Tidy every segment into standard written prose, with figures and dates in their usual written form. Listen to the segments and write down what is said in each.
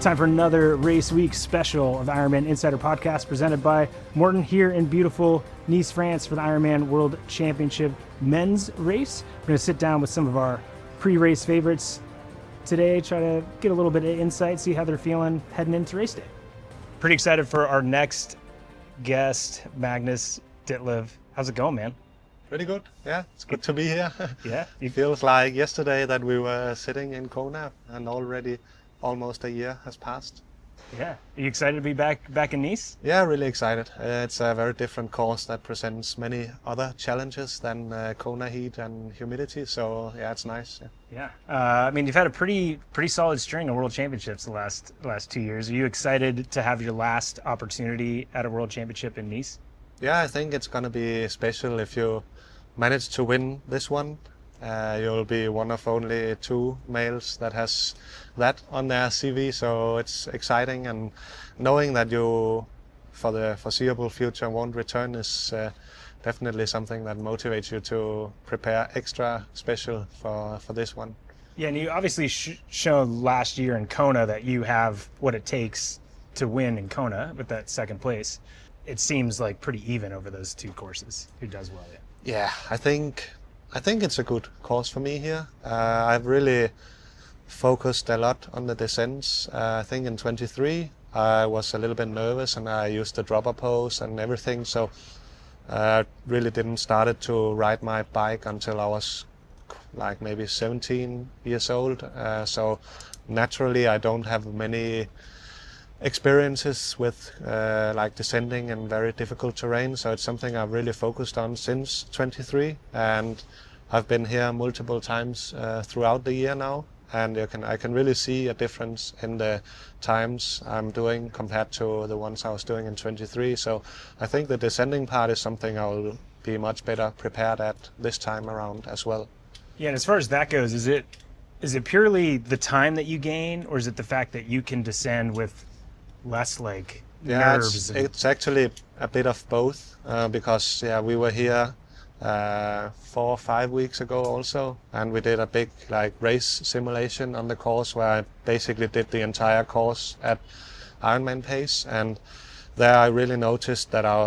Time for another Race Week special of Ironman Insider Podcast presented by Morton here in beautiful Nice, France for the Ironman World Championship men's race. We're going to sit down with some of our pre-race favorites today, try to get a little bit of insight, see how they're feeling heading into race day. Pretty excited for our next guest, Magnus Ditlev. How's it going, man? Pretty good. Yeah, it's good to be here. Yeah? It feels like yesterday that we were sitting in Kona and already almost a year has passed. Yeah. Are you excited to be back in Nice? Yeah, really excited. It's a very different course that presents many other challenges than Kona heat and humidity. So yeah, it's nice. Yeah. I mean, you've had a pretty solid string of World Championships the last 2 years. Are you excited to have your last opportunity at a World Championship in Nice? Yeah, I think it's going to be special if you manage to win this one. You'll be one of only two males that has that on their CV, so it's exciting, and knowing that you for the foreseeable future won't return is definitely something that motivates you to prepare extra special for this one. Yeah, and you obviously shown last year in Kona that you have what it takes to win in Kona with that second place. It seems like pretty even over those two courses. Who does well? Yeah, I think it's a good course for me here. I've really focused a lot on the descents. I think in 23 I was a little bit nervous and I used the dropper pose and everything, so I really didn't start to ride my bike until I was like maybe 17 years old. So naturally I don't have many experiences with like descending in very difficult terrain, so it's something I've really focused on since 23, and I've been here multiple times throughout the year now, and I can really see a difference in the times I'm doing compared to the ones I was doing in 23. So I think the descending part is something I'll be much better prepared at this time around as well. Yeah, and as far as that goes, is it purely the time that you gain, or is it the fact that you can descend with less like nerves? It's actually a bit of both, because we were here 4 or 5 weeks ago also, and we did a big like race simulation on the course where I basically did the entire course at Ironman pace, and there I really noticed that I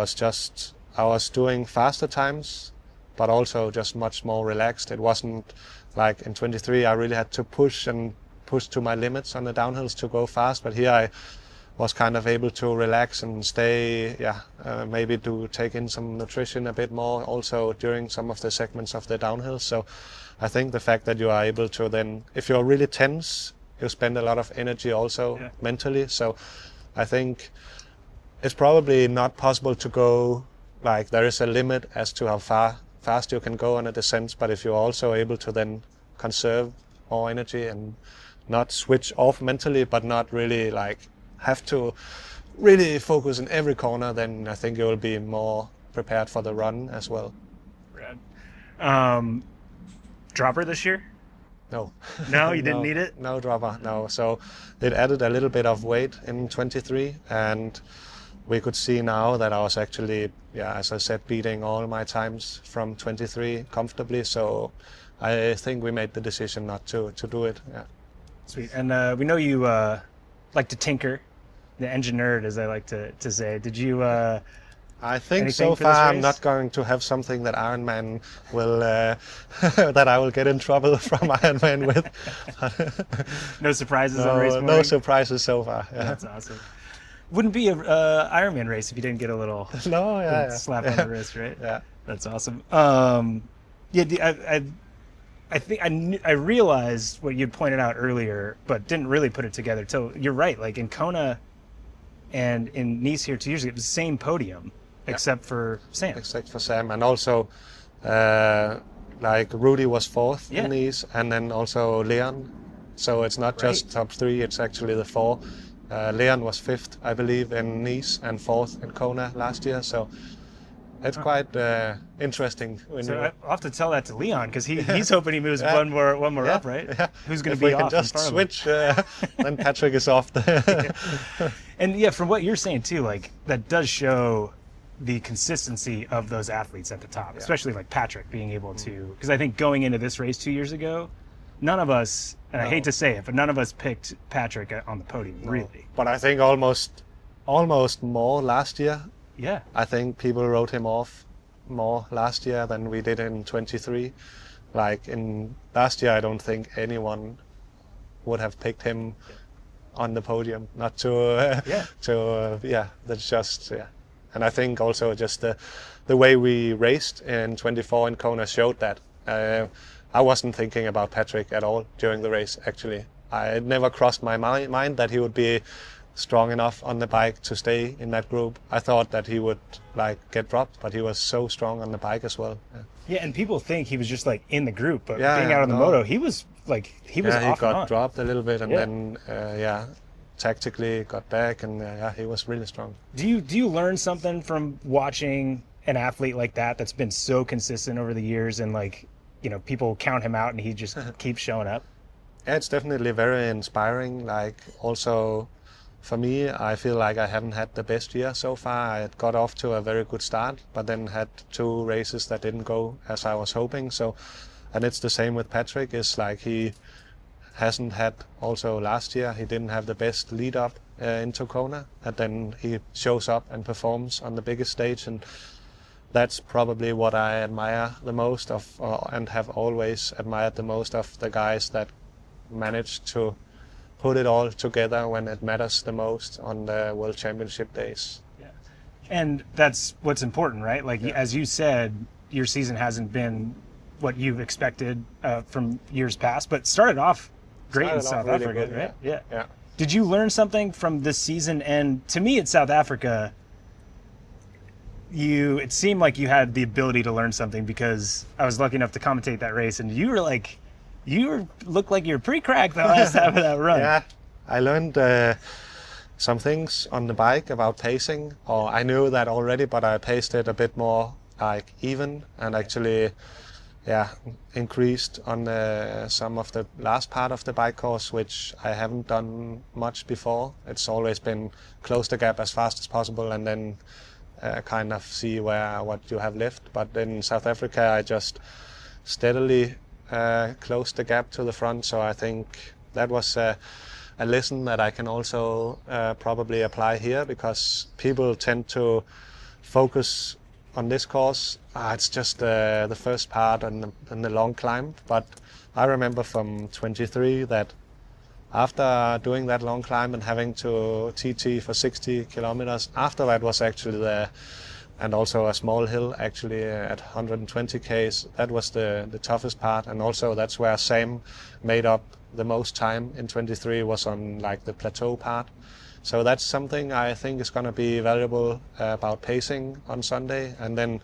was doing faster times but also just much more relaxed. It wasn't like in 23 I really had to push to my limits on the downhills to go fast, but here I was kind of able to relax and stay, maybe to take in some nutrition a bit more also during some of the segments of the downhill. So I think the fact that you are able to then, if you're really tense, you spend a lot of energy also mentally. So I think it's probably not possible to go, like there is a limit as to how fast you can go on a descent, but if you're also able to then conserve more energy and not switch off mentally, but not really like have to really focus in every corner, then I think you'll be more prepared for the run as well. Rad. Dropper this year? No. No, you didn't need it? No dropper, no. So it added a little bit of weight in 23, and we could see now that I was actually, as I said, beating all my times from 23 comfortably. So I think we made the decision not to do it. Yeah. Sweet. And we know you like to tinker, the engine nerd, as I like to say. Did you I think so far I'm not going to have something that Ironman will that I will get in trouble from Ironman with. No surprises on race morning? No surprises so far. Yeah. That's awesome. Wouldn't be a Ironman race if you didn't get a little slap on the wrist, right? Yeah. That's awesome. I think I realized what you pointed out earlier, but didn't really put it together till you're right. Like in Kona and in Nice here 2 years ago, it was the same podium, except for Sam. Except for Sam, and also like Rudy was fourth in Nice, and then also Leon. So it's not just top three; it's actually the four. Leon was fifth, I believe, in Nice and fourth in Kona last year. So it's quite interesting. I'll have to tell that to Leon, because he's hoping he moves one more up, right? Yeah. Who's going to be off? If we can just switch, then Patrick is off. And from what you're saying too, like that does show the consistency of those athletes at the top, especially like Patrick being able to. Because I think going into this race 2 years ago, none of us And I hate to say it, but none of us picked Patrick on the podium, really. But I think almost more last year. Yeah. I think people wrote him off more last year than we did in 23. Like in last year, I don't think anyone would have picked him on the podium. Not to, that's just, And I think also just the way we raced in 24 in Kona showed that. I wasn't thinking about Patrick at all during the race, actually. It never crossed my mind that he would be strong enough on the bike to stay in that group. I thought that he would like get dropped, but he was so strong on the bike as well. Yeah, and people think he was just like in the group, but being out on the moto, he was off he and got on. dropped a little bit, and then tactically got back, and he was really strong. Do you learn something from watching an athlete like that that's been so consistent over the years, and like, you know, people count him out and he just keeps showing up? Yeah, it's definitely very inspiring. Like also for me, I feel like I haven't had the best year so far. I got off to a very good start, but then had 2 races that didn't go as I was hoping. So, and it's the same with Patrick. It's like he hasn't had, also last year, he didn't have the best lead up into Kona, and then he shows up and performs on the biggest stage, and that's probably what I admire the most of, and have always admired the most of the guys that manage to put it all together when it matters the most on the World Championship days. Yeah. And that's what's important, right? Like, as you said, your season hasn't been what you've expected from years past, but started off great in South Africa, good, right? Yeah. Did you learn something from this season? And to me, at South Africa, it seemed like you had the ability to learn something, because I was lucky enough to commentate that race, and you looked like you were pretty cracked the last half of that run. Yeah, I learned some things on the bike about pacing, or I knew that already, but I paced it a bit more like even, and actually increased on some of the last part of the bike course, which I haven't done much before. It's always been close the gap as fast as possible and then kind of see what you have left. But in South Africa, I just steadily closed the gap to the front. So I think that was a lesson that I can also probably apply here, because people tend to focus on this course. It's just the first part and the long climb. But I remember from 23 that after doing that long climb and having to TT for 60 kilometers, after that was actually and also a small hill actually at 120 k's, that was the toughest part. And also that's where Sam made up the most time in 23, was on like the plateau part. So that's something I think is going to be valuable about pacing on Sunday. And then,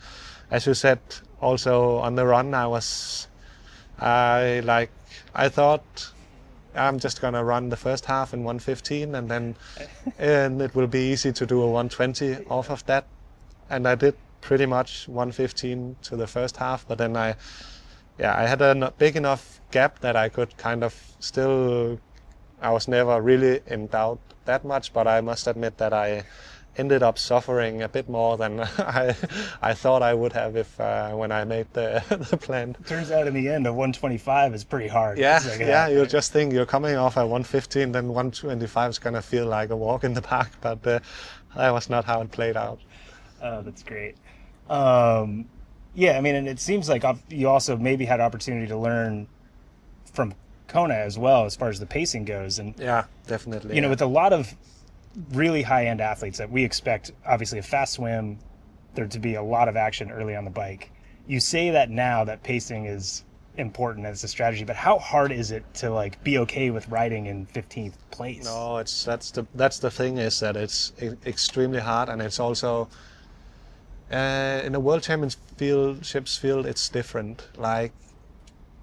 as you said, also on the run, I thought I'm just going to run the first half in 1:15, and it will be easy to do a 1:20 off of that. And I did pretty much 1:15 to the first half, but then I had a big enough gap that I could kind of still, I was never really in doubt that much, but I must admit that I ended up suffering a bit more than I thought I would have when I made the plan. Turns out in the end, a 1:25 is pretty hard. You just think you're coming off at 1:15, then 1:25 is going to feel like a walk in the park, but that was not how it played out. Oh, that's great. I mean, and it seems like you also maybe had opportunity to learn from Kona as well, as far as the pacing goes. And yeah, definitely. You know, with a lot of really high-end athletes that we expect, obviously a fast swim, there to be a lot of action early on the bike. You say that now, that pacing is important as a strategy, but how hard is it to like be okay with riding in 15th place? No, that's the thing, is that it's extremely hard, and it's also in the World Championships field, it's different. Like,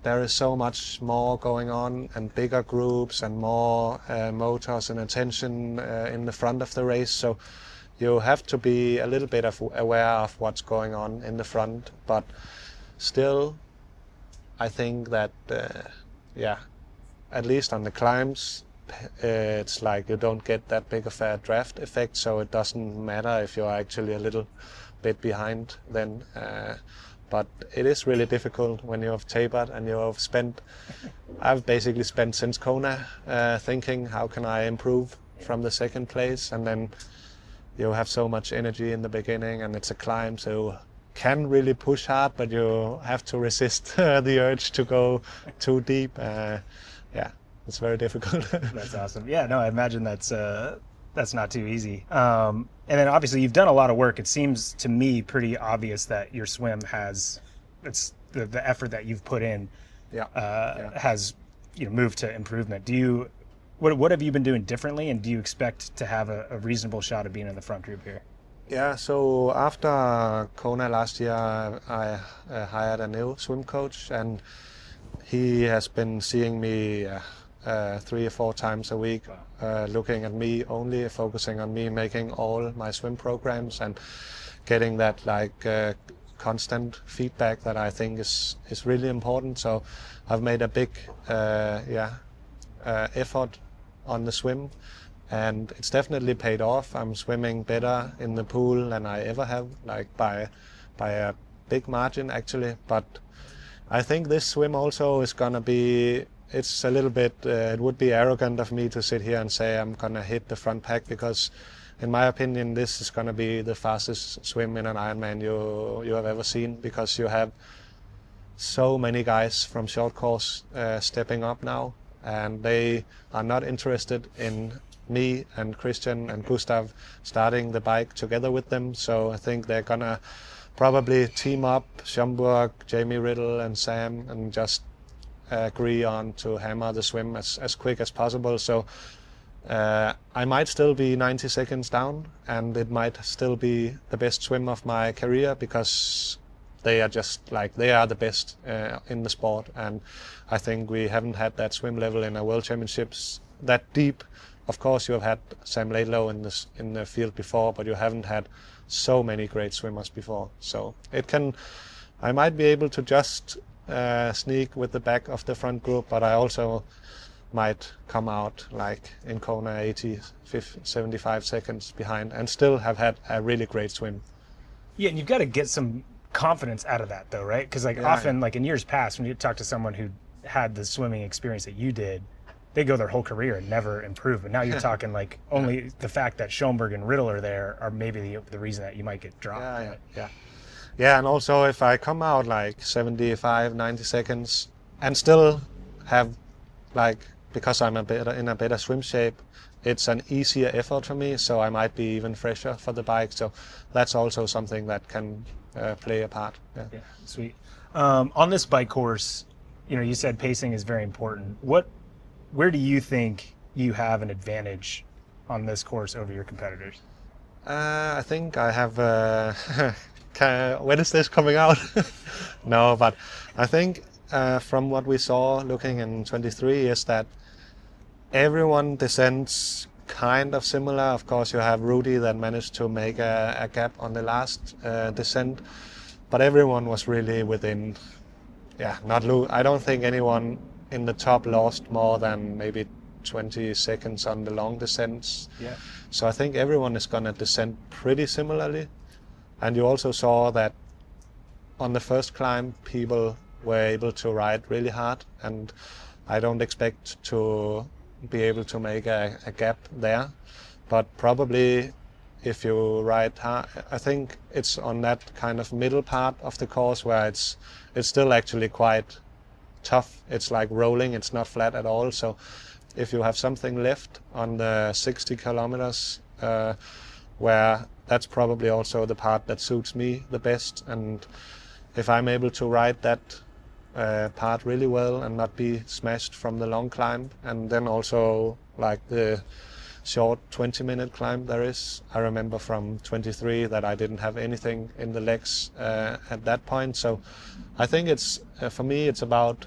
there is so much more going on, and bigger groups, and more motors and attention in the front of the race. So you have to be a little bit aware of what's going on in the front. But still, I think that, at least on the climbs, it's like you don't get that big of a draft effect. So it doesn't matter if you're actually a little bit behind then. but it is really difficult when you have tapered and you have I've basically spent since Kona thinking, how can I improve from the second place? And then you have so much energy in the beginning, and it's a climb, so you can really push hard, but you have to resist the urge to go too deep. It's very difficult. That's awesome. Yeah, no, I imagine that's not too easy. And then obviously you've done a lot of work. It seems to me pretty obvious that your swim it's the effort that you've put in has moved to improvement. What have you been doing differently, and do you expect to have a reasonable shot of being in the front group here? Yeah, so after Kona last year, I hired a new swim coach, and he has been seeing me 3 or 4 times a week, looking at me only, focusing on me, making all my swim programs and getting that constant feedback that I think is really important. So I've made a big effort on the swim, and it's definitely paid off. I'm swimming better in the pool than I ever have, by a big margin actually. But I think this swim also is gonna be, it's a little bit, it would be arrogant of me to sit here and say I'm gonna hit the front pack, because in my opinion this is gonna be the fastest swim in an Ironman you have ever seen, because you have so many guys from short course stepping up now, and they are not interested in me and Kristian and Gustav starting the bike together with them. So I think they're gonna probably team up, Schomburg, Jamie Riddle and Sam, and just agree on to hammer the swim as quick as possible. So I might still be 90 seconds down, and it might still be the best swim of my career, because they are just they are the best in the sport. And I think we haven't had that swim level in a World Championships that deep. Of course you have had Sam Laidlow in the field before, but you haven't had so many great swimmers before. So I might be able to just sneak with the back of the front group, but I also might come out in Kona 80, 75 seconds behind and still have had a really great swim. Yeah, and you've got to get some confidence out of that though, right? Because often in years past, when you talk to someone who had the swimming experience that you did, they go their whole career and never improve. But now you're talking only the fact that Schomburg and Riddle are there are maybe the reason that you might get dropped. Yeah, and also if I come out 75, 90 seconds and still have because I'm in a better swim shape, it's an easier effort for me, so I might be even fresher for the bike. So that's also something that can play a part. Yeah, sweet. On this bike course, you said pacing is very important. Where do you think you have an advantage on this course over your competitors? I think I have. When is this coming out? No, but I think from what we saw looking in 23 is that everyone descends kind of similar. Of course, you have Rudy that managed to make a gap on the last descent, but everyone was really within. I don't think anyone in the top lost more than maybe 20 seconds on the long descents. Yeah. So I think everyone is going to descend pretty similarly. And you also saw that on the first climb, people were able to ride really hard, and I don't expect to be able to make a gap there. But probably if you ride hard, I think it's on that kind of middle part of the course where it's still actually quite tough. It's rolling, it's not flat at all. So if you have something left on the 60 kilometers, where that's probably also the part that suits me the best. And if I'm able to ride that part really well and not be smashed from the long climb, and then also the short 20-minute climb there is. I remember from 23 that I didn't have anything in the legs at that point. So I think it's for me it's about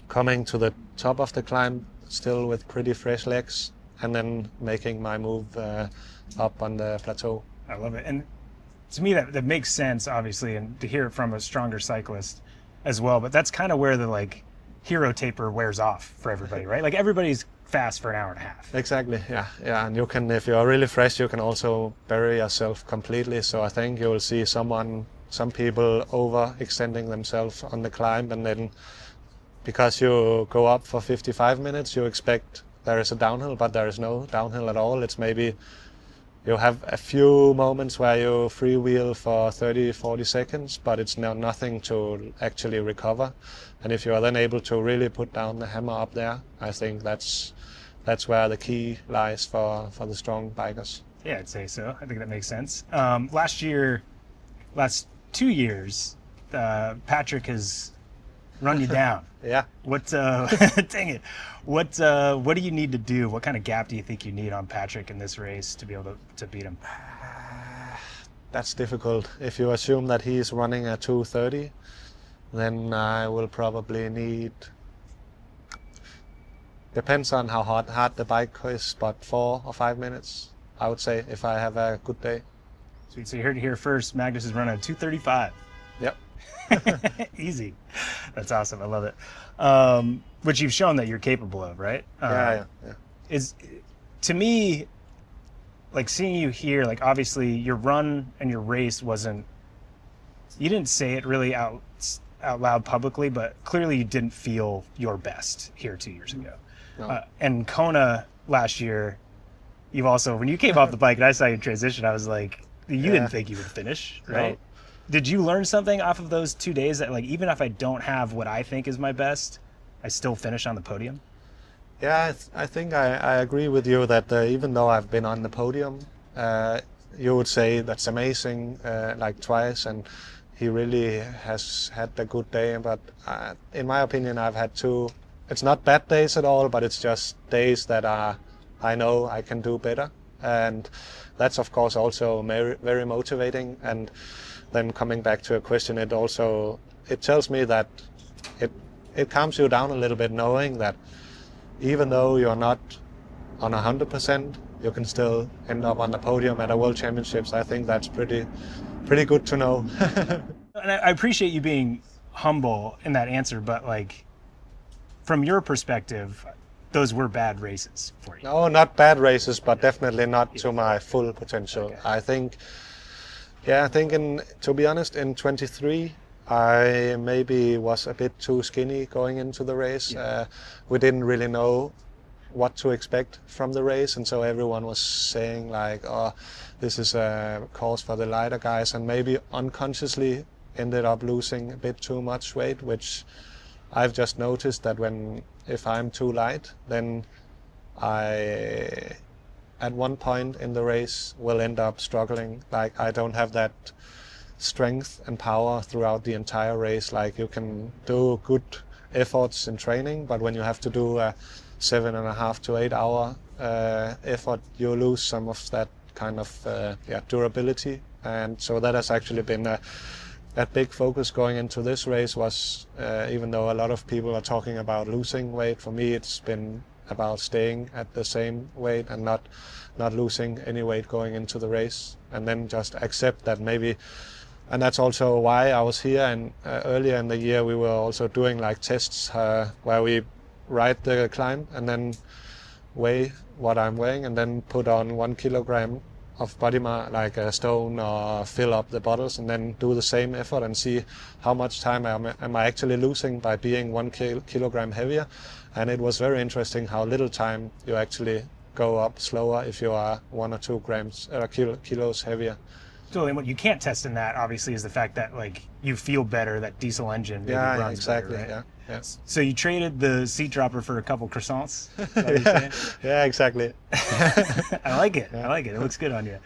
coming to the top of the climb still with pretty fresh legs, and then making my move up on the plateau. I love it. And to me that makes sense, obviously, and to hear it from a stronger cyclist as well. But that's kind of where the hero taper wears off for everybody, right? Everybody's fast for an hour and a half. Exactly, yeah. And you can, if you're really fresh, you can also bury yourself completely. So I think you will see someone some people overextending themselves on the climb, and then because you go up for 55 minutes, you expect there is a downhill, but there is no downhill at all. It's maybe you have a few moments where you freewheel for 30-40 seconds, but it's nothing to actually recover. And if you are then able to really put down the hammer up there, I think that's where the key lies for the strong bikers. Yeah, I'd say so. I think that makes sense. Last 2 years, Patrick has run you down. Yeah. What? Dang it! What do you need to do? What kind of gap do you think you need on Patrick in this race to be able to beat him? That's difficult. If you assume that he's running at 2:30, then I will probably need. Depends on how hard the bike is, but 4 or 5 minutes, I would say, if I have a good day. Sweet. So you heard it here first. Magnus is running at 2:35. Yep. Easy. That's awesome. I love it. Which you've shown that you're capable of, right? Yeah. Is, to me, like seeing you here, like obviously your run and your race wasn't, you didn't say it really out loud publicly, but clearly you didn't feel your best here 2 years ago. No. And Kona last year, you've also, when you came off the bike and I saw you transition, I was like, you didn't think you would finish, right? No. Did you learn something off of those 2 days that, like, even if I don't have what I think is my best, I still finish on the podium? Yeah, I think I agree with you that even though I've been on the podium, you would say that's amazing, like twice, and he really has had a good day. But in my opinion, I've had 2. It's not bad days at all, but it's just days that I know I can do better, and that's of course also very, very motivating. And then coming back to a question, it tells me that it calms you down a little bit, knowing that even though you're not on 100%, you can still end up on the podium at a World Championships. I think that's pretty good to know. And I appreciate you being humble in that answer, but like from your perspective, those were bad races for you. No, not bad races, but definitely not to my full potential. Okay. I think to be honest, in 23, I maybe was a bit too skinny going into the race. Yeah. We didn't really know what to expect from the race, and so everyone was saying like, oh, this is a course for the lighter guys, and maybe unconsciously ended up losing a bit too much weight, which I've just noticed that if I'm too light, then I at one point in the race will end up struggling. Like I don't have that strength and power throughout the entire race. Like you can do good efforts in training, but when you have to do a 7.5 to 8 hour effort, you lose some of that kind of durability. And so that has actually been a big focus going into this race. Was even though a lot of people are talking about losing weight, for me it's been about staying at the same weight and not losing any weight going into the race, and then just accept that maybe. And that's also why I was here, and earlier in the year we were also doing like tests where we ride the climb and then weigh what I'm weighing and then put on 1 kilogram of body mass, like a stone, or fill up the bottles and then do the same effort and see how much time am I actually losing by being 1 kilogram heavier. And it was very interesting how little time you actually go up slower if you are 1 or 2 grams kilos heavier. So what you can't test in that obviously is the fact that like you feel better, that diesel engine maybe runs exactly better, right? yeah. So you traded the seat dropper for a couple croissants? Is that what you're saying? Yeah, exactly. I like it. I like it. It looks good on you.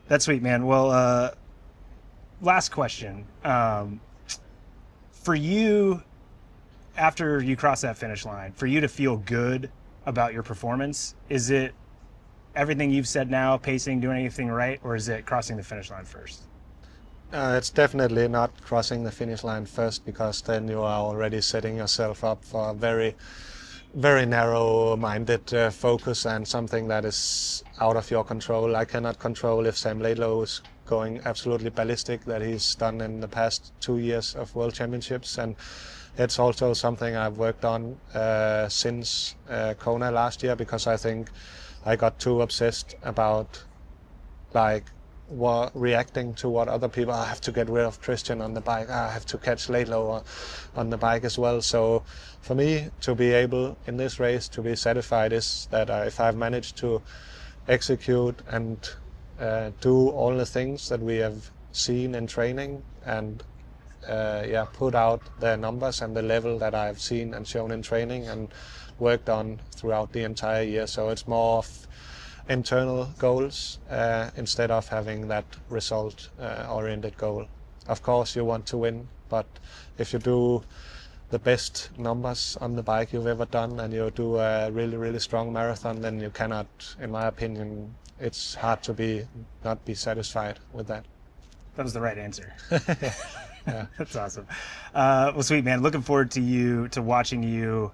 That's sweet, man. Well, last question. For you, after you cross that finish line, for you to feel good about your performance, is it everything you've said now, pacing, doing anything right, or is it crossing the finish line first? It's definitely not crossing the finish line first, because then you are already setting yourself up for a very, very narrow-minded focus and something that is out of your control. I cannot control if Sam Laidlow is going absolutely ballistic, that he's done in the past 2 years of World Championships, and it's also something I've worked on since Kona last year, because I think I got too obsessed about like reacting to what other people. I have to get rid of Kristian on the bike. I have to catch Lieto on the bike as well. So for me to be able in this race to be satisfied is that if I've managed to execute and do all the things that we have seen in training and put out the numbers and the level that I've seen and shown in training and worked on throughout the entire year. So it's more of internal goals instead of having that result oriented goal. Of course you want to win, but if you do the best numbers on the bike you've ever done and you do a really strong marathon, then you cannot, in my opinion, it's hard to not be satisfied with that. That was the right answer. Yeah. That's awesome. Well, sweet, man. Looking forward to watching you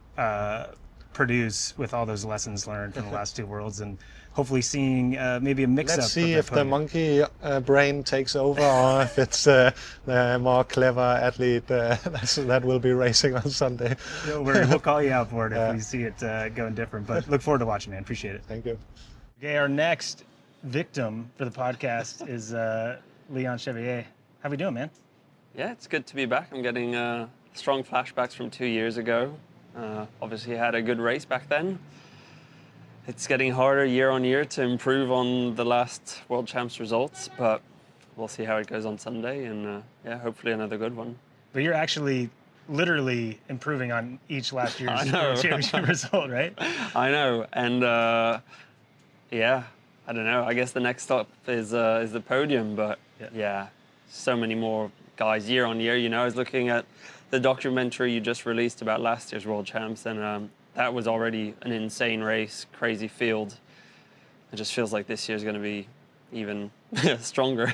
produce with all those lessons learned from the last two worlds, and hopefully seeing maybe a mix-up. Let's see if the monkey brain takes over, or if it's the more clever athlete that will be racing on Sunday. Don't worry, we'll call you out for it if we see it going different. But look forward to watching, man. Appreciate it. Thank you. Okay, our next victim for the podcast is Leon Chevalier. How we doing, man? Yeah, it's good to be back. I'm getting strong flashbacks from 2 years ago. Obviously, I had a good race back then. It's getting harder year on year to improve on the last World Champs results, but we'll see how it goes on Sunday, and hopefully another good one. But you're actually literally improving on each last year's World Championship result, right? I know, and I don't know. I guess the next stop is the podium, but so many more guys year on year. You know, I was looking at the documentary you just released about last year's World Champs, and that was already an insane race, crazy field. It just feels like this year's going to be even stronger.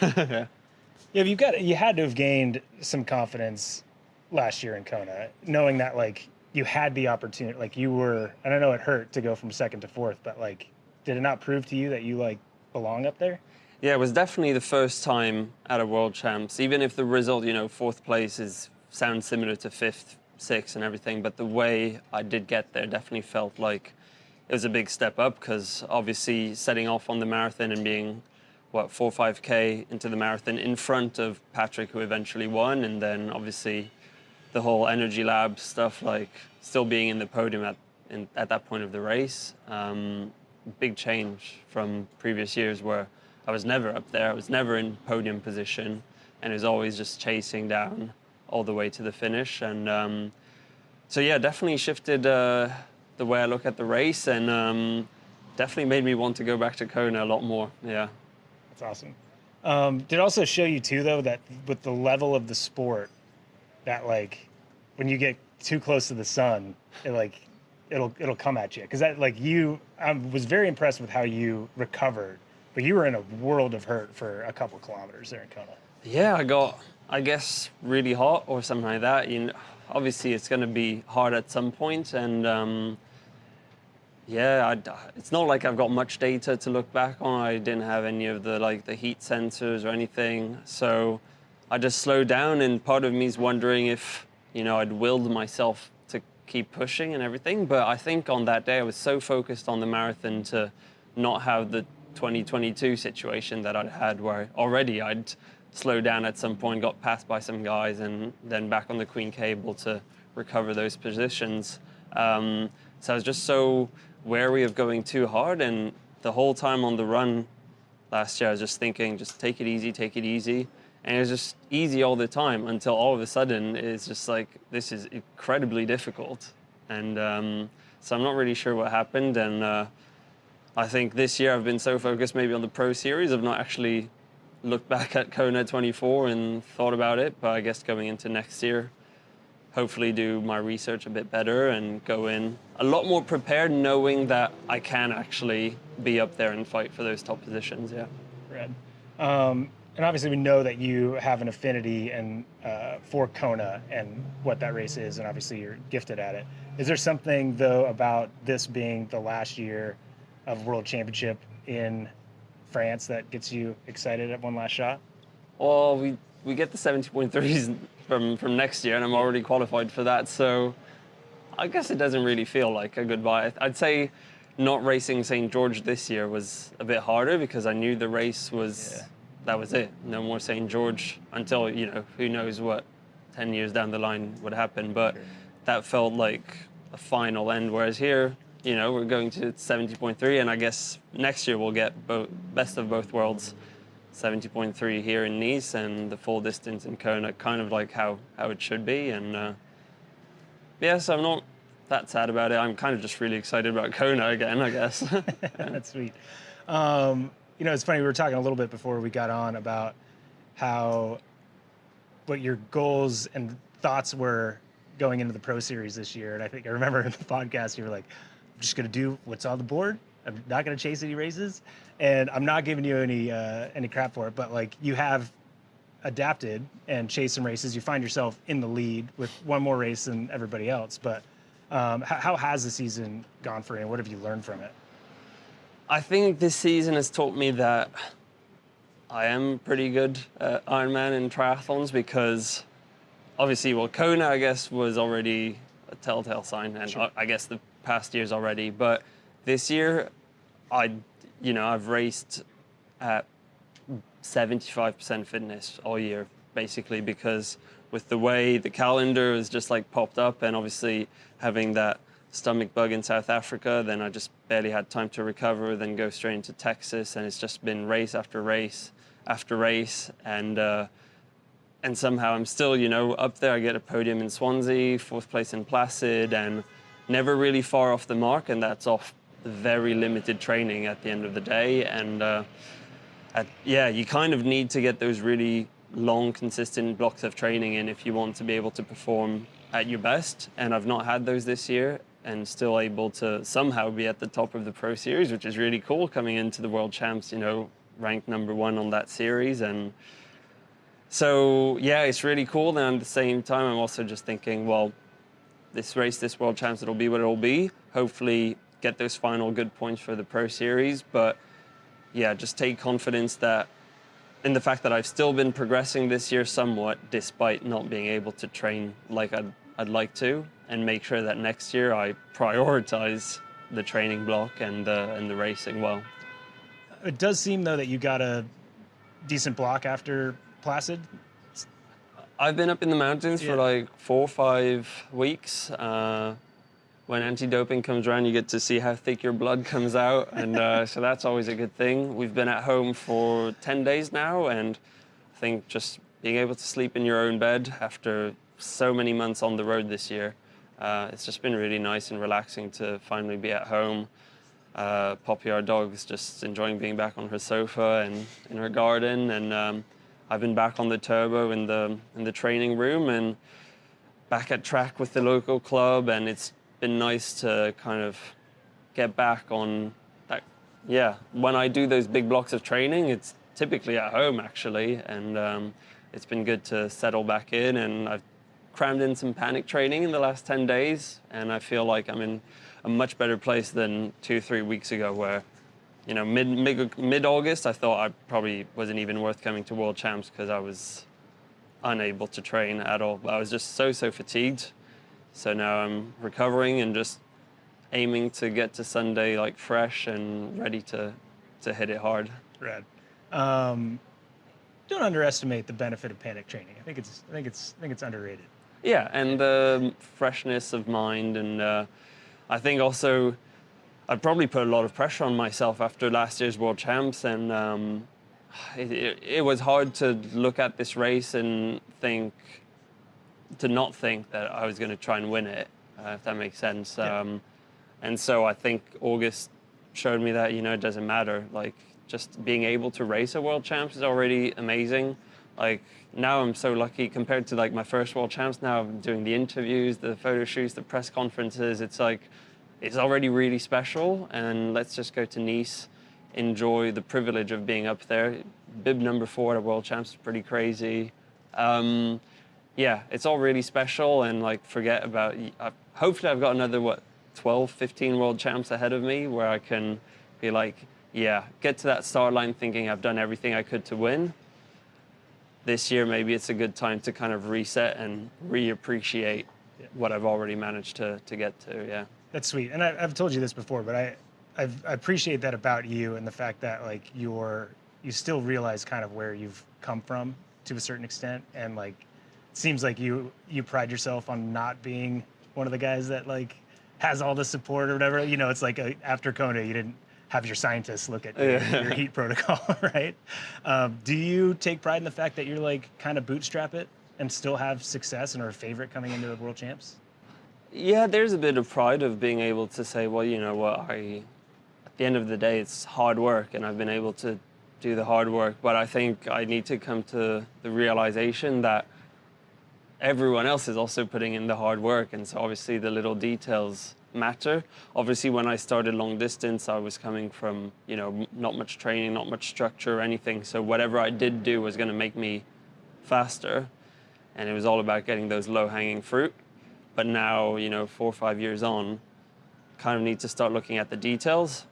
Yeah, you had to have gained some confidence last year in Kona, knowing that like you had the opportunity, like you were, and I know it hurt to go from second to fourth, but like, did it not prove to you that you like belong up there? Yeah, it was definitely the first time at a World Champs, even if the result, fourth place sounds similar to fifth, sixth and everything, but the way I did get there definitely felt like it was a big step up, because obviously setting off on the marathon and being 4 or 5K into the marathon in front of Patrick, who eventually won, and then obviously the whole energy lab stuff, like still being in the podium at that point of the race. Big change from previous years where I was never up there, I was never in podium position, and it was always just chasing down all the way to the finish. And so yeah, definitely shifted the way I look at the race, and definitely made me want to go back to Kona a lot more. Yeah. That's awesome. Did it also show you too, though, that with the level of the sport, that like when you get too close to the sun, it'll come at you? Because that I was very impressed with how you recovered, but you were in a world of hurt for a couple kilometers there in Kona. Yeah, I got, I guess, really hot or something like that. Obviously it's going to be hard at some point, and it's not like I've got much data to look back on. I didn't have any of the heat sensors or anything, so I just slowed down, and part of me is wondering if I'd willed myself to keep pushing and everything. But I think on that day I was so focused on the marathon to not have the 2022 situation that I'd had, where already I'd slowed down at some point, got passed by some guys, and then back on the Queen Cable to recover those positions. So I was just so wary of going too hard, and the whole time on the run last year I was just thinking, just take it easy. And it was just easy all the time until all of a sudden it's just like, this is incredibly difficult. And so I'm not really sure what happened. And I think this year I've been so focused maybe on the Pro Series, I've not actually looked back at Kona 24 and thought about it. But I guess going into next year, hopefully do my research a bit better and go in a lot more prepared, knowing that I can actually be up there and fight for those top positions. Yeah. Red. And obviously we know that you have an affinity for Kona and what that race is, and obviously you're gifted at it. Is there something, though, about this being the last year of World Championship in France that gets you excited at one last shot? Well, we get the 70.3s from next year, and I'm already qualified for that, so I guess it doesn't really feel like a goodbye. I'd say not racing St. George this year was a bit harder, because I knew the race was that was it. No more St. George until, you know, who knows what 10 years down the line would happen. But that felt like a final end. Whereas here, you know, we're going to 70.3, and I guess next year we'll get best of both worlds. 70.3 here in Nice and the full distance in Kona, kind of like how it should be. And yeah, so I'm not that sad about it. I'm kind of just really excited about Kona again, I guess. That's sweet. You know, it's funny, we were talking a little bit before we got on about what your goals and thoughts were going into the Pro Series this year. And I think I remember in the podcast, you were like, I'm just going to do what's on the board. I'm not going to chase any races. And I'm not giving you any crap for it, but like you have adapted and chased some races. You find yourself in the lead with one more race than everybody else. But how has the season gone for you, and what have you learned from it? I think this season has taught me that I am pretty good at Ironman and triathlons, because obviously, well, Kona, I guess, was already a telltale sign, and Sure. I guess the past years already. But this year, I've raced at 75% fitness all year, basically, because with the way the calendar has just like popped up, and obviously having that stomach bug in South Africa, then I just barely had time to recover, then go straight into Texas, and it's just been race after race after race, and somehow I'm still, you know, up there. I get a podium in Swansea, 4th place in Placid, and never really far off the mark, and that's off very limited training at the end of the day. And you kind of need to get those really long, consistent blocks of training in if you want to be able to perform at your best, and I've not had those this year, and still able to somehow be at the top of the Pro Series, which is really cool, coming into the World Champs, you know, ranked #1 on that series. And so, yeah, it's really cool. And at the same time, I'm also just thinking, well, this race, this World Champs, it'll be what it'll be. Hopefully get those final good points for the Pro Series. But yeah, just take confidence that in the fact that I've still been progressing this year somewhat, despite not being able to train like I'd like to, and make sure that next year I prioritize the training block and the racing well. It does seem, though, that you got a decent block after Placid. I've been up in the mountains for like 4 or 5 weeks. When anti-doping comes around, you get to see how thick your blood comes out, and so that's always a good thing. We've been at home for 10 days now, and I think just being able to sleep in your own bed after so many months on the road this year, it's just been really nice and relaxing to finally be at home. Poppy, our dog, is just enjoying being back on her sofa and in her garden, and I've been back on the turbo in the training room and back at track with the local club, and it's been nice to kind of get back on that. Yeah, when I do those big blocks of training, it's typically at home actually, and it's been good to settle back in, and I've crammed in some panic training in the last 10 days, and I feel like I'm in a much better place than 2-3 weeks ago, where, you know, mid-August I thought I probably wasn't even worth coming to World Champs because I was unable to train at all. I was just so fatigued. So now I'm recovering and just aiming to get to Sunday like fresh and ready to hit it hard. Rad. Don't underestimate the benefit of panic training. I think it's underrated. Yeah, and the freshness of mind, and I think also I probably put a lot of pressure on myself after last year's World Champs, and it was hard to look at this race and not think that I was going to try and win it, if that makes sense. Yeah. And so I think August showed me that, you know, it doesn't matter. Like, just being able to race a World Champs is already amazing. Like, now I'm so lucky compared to like my first World Champs. Now I'm doing the interviews, the photo shoots, the press conferences. It's like, it's already really special. And let's just go to Nice, enjoy the privilege of being up there. Bib #4 at World Champs is pretty crazy. Yeah, it's all really special, and like, forget about, hopefully I've got another 12, 15 World Champs ahead of me, where I can be like, yeah, get to that start line thinking I've done everything I could to win. This year, maybe it's a good time to kind of reset and reappreciate what I've already managed to get to. Yeah, That's sweet. And I've told you this before, but I appreciate that about you, and the fact that like you're you still realize kind of where you've come from to a certain extent, and like it seems like you pride yourself on not being one of the guys that like has all the support or whatever. You know, it's like after Kona, you didn't have your scientists look at your heat protocol, right? Do you take pride in the fact that you're like kind of bootstrap it and still have success and are a favorite coming into the World Champs? Yeah, there's a bit of pride of being able to say, well, you know what, at the end of the day, it's hard work, and I've been able to do the hard work. But I think I need to come to the realization that everyone else is also putting in the hard work, and so obviously the little details matter. Obviously, when I started long distance, I was coming from, you know, not much training, not much structure or anything. So whatever I did do was going to make me faster, and it was all about getting those low-hanging fruit. But now, you know, 4 or 5 years on, kind of need to start looking at the details,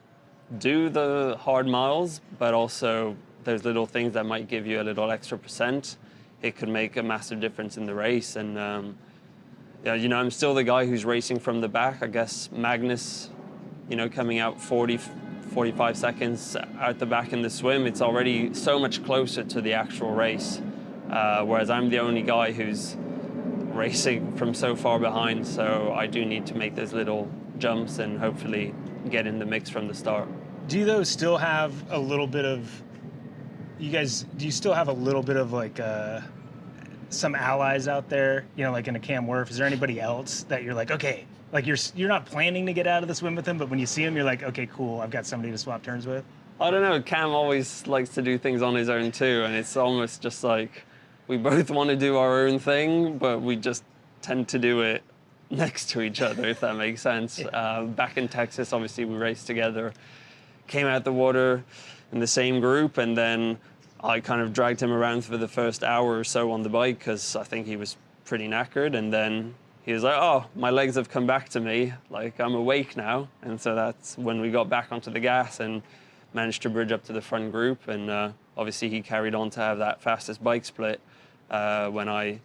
do the hard miles, but also those little things that might give you a little extra percent. It could make a massive difference in the race. And yeah, you know, I'm still the guy who's racing from the back. I guess Magnus, you know, coming out 40, 45 seconds out the back in the swim, it's already so much closer to the actual race. Whereas I'm the only guy who's racing from so far behind. So I do need to make those little jumps and hopefully get in the mix from the start. Do you though still have a little bit of, do you still have a little bit of like some allies out there, you know, like in a Cam Wurf? Is there anybody else that you're like, okay, like you're not planning to get out of the swim with him, but when you see him, you're like, okay, cool, I've got somebody to swap turns with? I don't know, Cam always likes to do things on his own too, and it's almost just like we both want to do our own thing, but we just tend to do it next to each other, if that makes sense. Yeah. Back in Texas, obviously we raced together, came out the water in the same group, and then I kind of dragged him around for the first hour or so on the bike because I think he was pretty knackered, and then he was like, oh, my legs have come back to me, like I'm awake now. And so that's when we got back onto the gas and managed to bridge up to the front group, and obviously he carried on to have that fastest bike split when I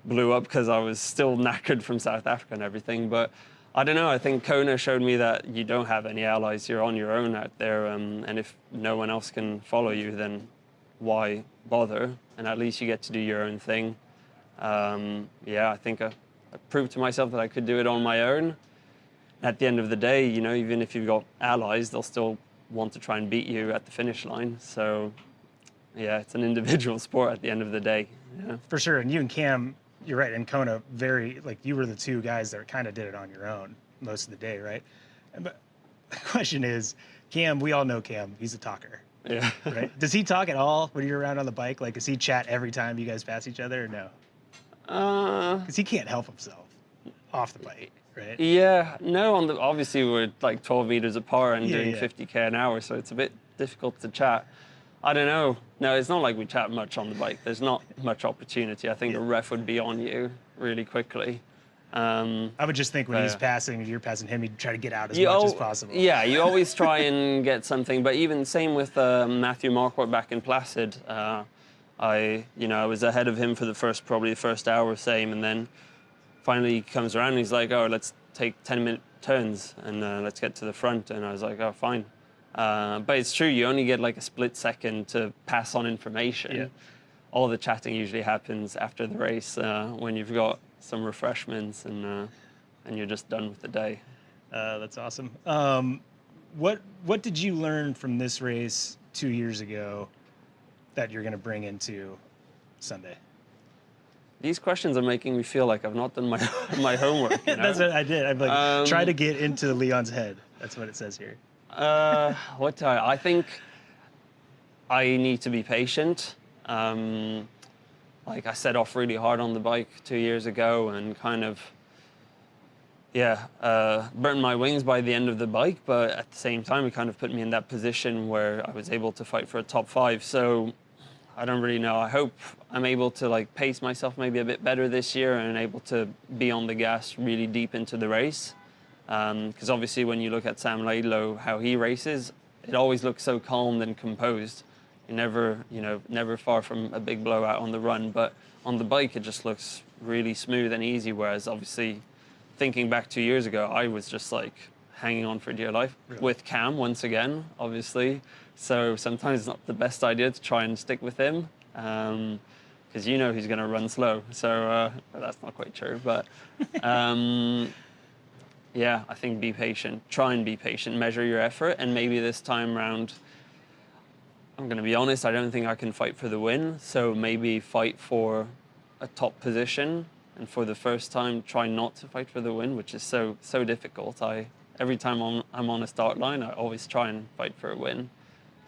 blew up because I was still knackered from South Africa and everything. But I don't know, I think Kona showed me that you don't have any allies, you're on your own out there, and if no one else can follow you, then why bother? And at least you get to do your own thing. Yeah, I think I proved to myself that I could do it on my own. At the end of the day, you know, even if you've got allies, they'll still want to try and beat you at the finish line. So yeah, it's an individual sport at the end of the day. Yeah. For sure. And you and Cam, you're right, in Kona, you were the two guys that kind of did it on your own most of the day, right? But the question is, Cam, we all know Cam, he's a talker. Yeah. Right? Does he talk at all when you're around on the bike? Like, does he chat every time you guys pass each other, or no? Because he can't help himself off the bike, right? Yeah, no, obviously we're like 12 meters apart and doing yeah. 50K an hour, so it's a bit difficult to chat. I don't know. No, it's not like we chat much on the bike. There's not much opportunity. I think a ref would be on you really quickly. I would just think when he's passing, if you're passing him, he'd try to get out as much as possible. Yeah, you always try and get something. But even same with Matthew Marquardt back in Placid. I was ahead of him for probably the first hour, same, and then finally he comes around and he's like, oh, let's take 10-minute turns and let's get to the front. And I was like, oh, fine. But it's true, you only get like a split second to pass on information. Yeah. All the chatting usually happens after the race when you've got some refreshments and you're just done with the day. That's awesome. What did you learn from this race 2 years ago that you're going to bring into Sunday? These questions are making me feel like I've not done my homework. You know? That's what I did. I'm like, try to get into Leon's head. That's what it says here. I think I need to be patient. Like I set off really hard on the bike 2 years ago and kind of, burned my wings by the end of the bike, but at the same time, it kind of put me in that position where I was able to fight for a top 5. So I don't really know. I hope I'm able to like pace myself maybe a bit better this year and able to be on the gas really deep into the race. Because obviously when you look at Sam Laidlow, how he races, it always looks so calm and composed. You're never far from a big blowout on the run, but on the bike it just looks really smooth and easy, whereas obviously thinking back 2 years ago, I was just like hanging on for dear life. Really? With Cam, once again, obviously. So sometimes it's not the best idea to try and stick with him, because you know he's going to run slow. So that's not quite true, but yeah, I think be patient. Try and be patient, measure your effort, and maybe this time round, I'm going to be honest, I don't think I can fight for the win. So maybe fight for a top position, and for the first time, try not to fight for the win, which is so difficult. Every time I'm on a start line, I always try and fight for a win.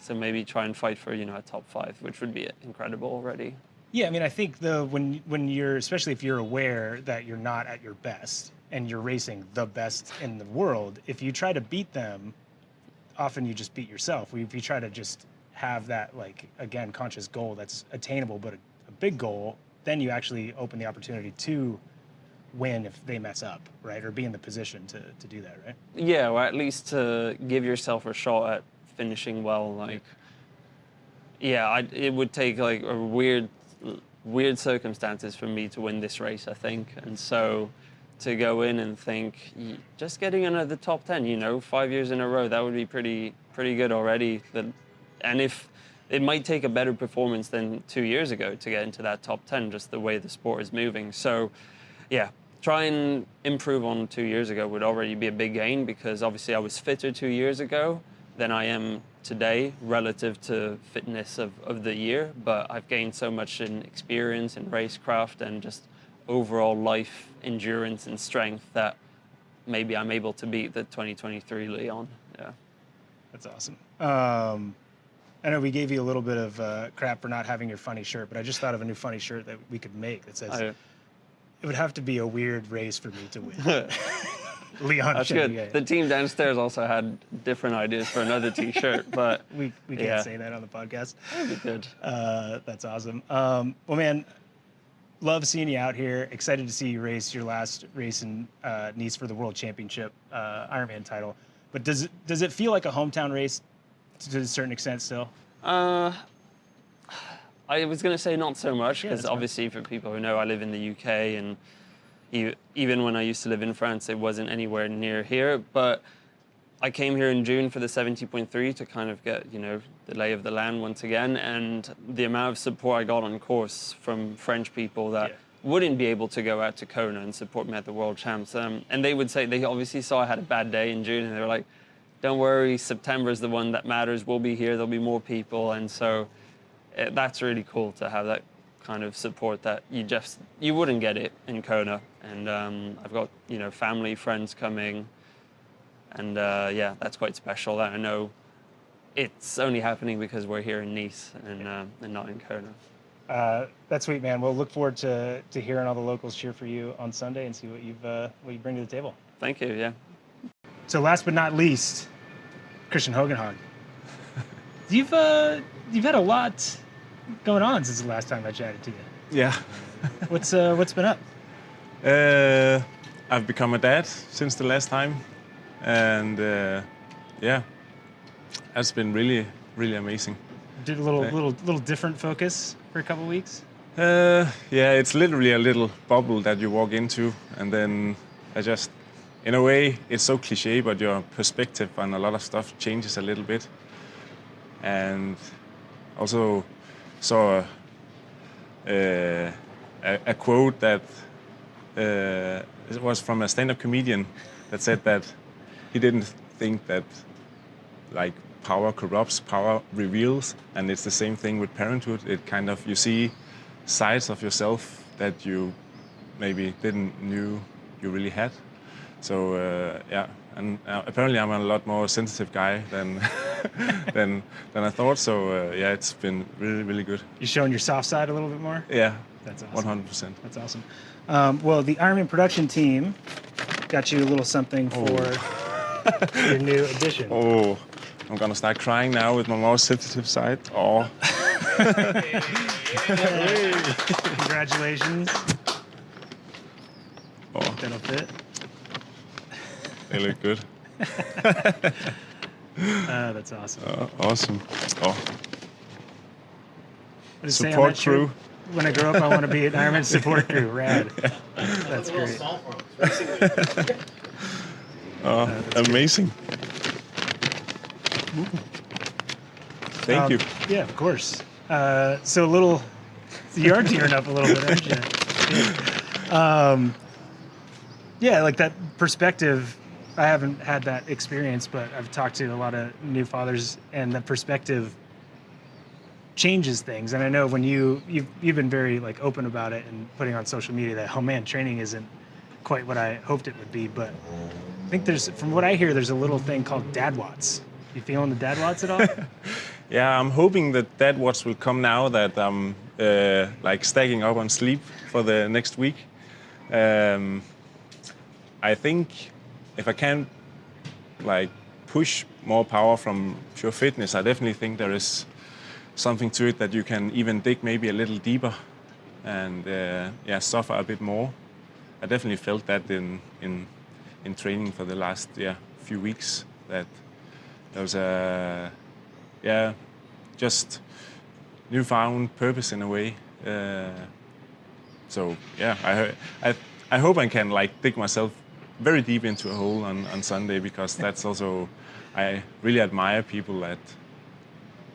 So maybe try and fight for, a top 5, which would be incredible already. Yeah, I mean, I think when you're, especially if you're aware that you're not at your best and you're racing the best in the world, if you try to beat them, often you just beat yourself. If you try to just have that, like, again, conscious goal that's attainable, but a big goal, then you actually open the opportunity to win if they mess up, right? Or be in the position to do that, right? Yeah, or at least to give yourself a shot at finishing well. Like, yeah, it would take like a weird circumstances for me to win this race, I think. And so to go in and think, just getting another top 10, 5 years in a row, that would be pretty good already. And if it might take a better performance than 2 years ago to get into that top 10, just the way the sport is moving. So yeah, try and improve on 2 years ago would already be a big gain, because obviously I was fitter 2 years ago than I am today relative to fitness of the year, but I've gained so much in experience and racecraft and just overall life endurance and strength that maybe I'm able to beat the 2023 Leon. Yeah. That's awesome. I know we gave you a little bit of crap for not having your funny shirt, but I just thought of a new funny shirt that we could make that says, it would have to be a weird race for me to win. Leon That's Chevalier. good. The team downstairs also had different ideas for another T-shirt, but we can't say that on the podcast. That'd be good. That's awesome. Well, man, love seeing you out here. Excited to see you race your last race in Nice for the World Championship Ironman title. But does it feel like a hometown race to a certain extent still? I was going to say not so much, because Yeah, obviously for people who know, I live in the UK, and even when I used to live in France, it wasn't anywhere near here. But I came here in June for the 70.3 to kind of get, the lay of the land once again. And the amount of support I got on course from French people that wouldn't be able to go out to Kona and support me at the World Champs. And they would say, they obviously saw I had a bad day in June, and they were like, don't worry, September is the one that matters. We'll be here. There'll be more people. And so that's really cool to have that kind of support that you wouldn't get it in Kona. And I've got, family, friends coming. And yeah, that's quite special. I know it's only happening because we're here in Nice and not in Kona. That's sweet, man. We'll look forward to hearing all the locals cheer for you on Sunday and see what you bring to the table. Thank you, yeah. So last but not least, Kristian Hogenhaug. You've had a lot going on since the last time I chatted to you. Yeah. What's been up? I've become a dad since the last time, and yeah, that's been really, really amazing. Did a little different focus for a couple weeks. Yeah, it's literally a little bubble that you walk into, and then in a way, it's so cliche, but your perspective on a lot of stuff changes a little bit. And also saw a quote that it was from a stand-up comedian that said that he didn't think that like power corrupts, power reveals, and it's the same thing with parenthood. It kind of, you see sides of yourself that you maybe didn't knew you really had. So yeah, and apparently I'm a lot more sensitive guy than than I thought. So yeah, it's been really, really good. You showing your soft side a little bit more? Yeah, that's awesome. 100%. That's awesome. Well, the Ironman production team got you a little something for your new addition. Oh, I'm gonna start crying now with my more sensitive side. Oh. Hey. Congratulations. Oh. That'll fit. They look good. That's awesome. Awesome. Oh. What does it say on Support that crew. shirt? When I grow up, I want to be an Ironman support crew. Rad. That's great. Amazing. Thank you. Yeah, of course. So you are tearing up a little bit, aren't you? Yeah, like that perspective. I haven't had that experience, but I've talked to a lot of new fathers, and the perspective changes things. And I know when you've been very like open about it and putting on social media that, oh man, training isn't quite what I hoped it would be. But I think from what I hear, there's a little thing called dad watts. You feeling the dad watts at all? Yeah, I'm hoping that dad watts will come now that I'm like stacking up on sleep for the next week. I think if I can like push more power from pure fitness, I definitely think there is something to it that you can even dig maybe a little deeper and suffer a bit more. I definitely felt that in training for the last few weeks, that there was just newfound purpose in a way. I hope I can like dig myself very deep into a hole on Sunday, because that's also, I really admire people that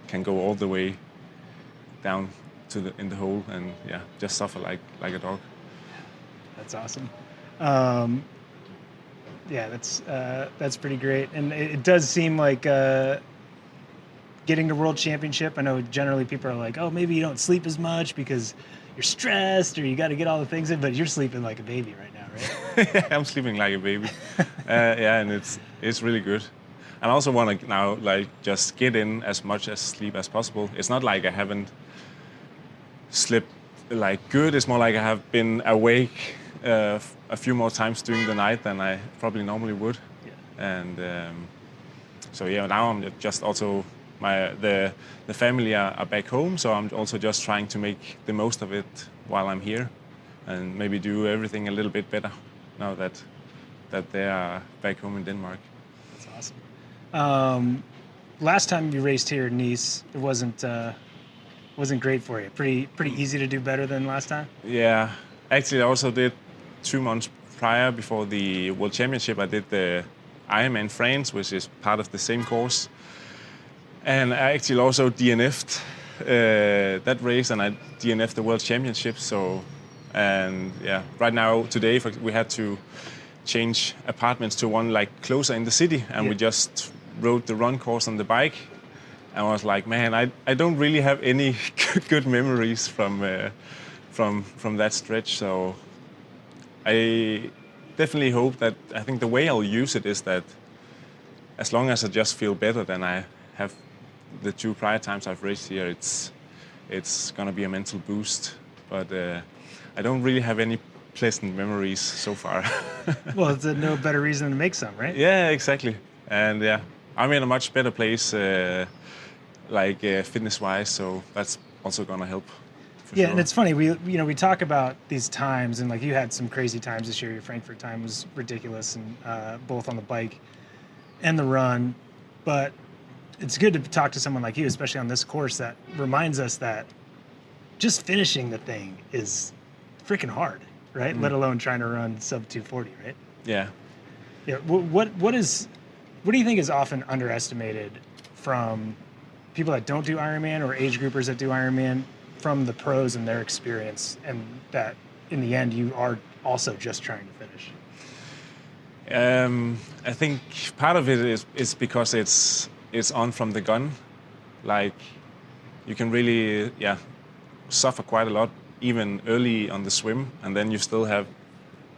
can go all the way down to in the hole and just suffer like a dog. That's awesome. That's pretty great, and it does seem like getting to World Championship. I know generally people are like, oh, maybe you don't sleep as much because you're stressed or you got to get all the things in, but you're sleeping like a baby right now, right? Yeah, I'm sleeping like a baby. And it's really good. And I also want to now like just get in as much as sleep as possible. It's not like I haven't slept like good. It's more like I have been awake a few more times during the night than I probably normally would. Yeah. And now I'm just also the family are back home, so I'm also just trying to make the most of it while I'm here, and maybe do everything a little bit better now that they are back home in Denmark. That's awesome. Last time you raced here in Nice, it wasn't great for you. Pretty easy to do better than last time. Yeah, actually, I also did 2 months prior, before the World Championship. I did the IRONMAN France, which is part of the same course. And I actually also DNF'd that race, and I DNF'd the World Championship. So, right now, today, we had to change apartments to one like closer in the city, and we just rode the run course on the bike. And I was like, man, I don't really have any good memories from that stretch. So I definitely hope that, I think the way I'll use it is that as long as I just feel better than I have the 2 prior times I've raced here, it's gonna be a mental boost. But I don't really have any pleasant memories so far. Well, it's no better reason to make some, right? Yeah, exactly. And I'm in a much better place, fitness-wise, so that's also gonna help. Yeah, and it's funny, we talk about these times, and like you had some crazy times this year. Your Frankfurt time was ridiculous, and both on the bike and the run. But it's good to talk to someone like you, especially on this course, that reminds us that just finishing the thing is freaking hard, right? Let alone trying to run sub 240, right? Yeah. Yeah. What do you think is often underestimated from people that don't do Ironman, or age groupers that do Ironman, from the pros and their experience, and that in the end you are also just trying to finish? I think part of it is because it's on from the gun. Like, you can really suffer quite a lot even early on the swim, and then you still have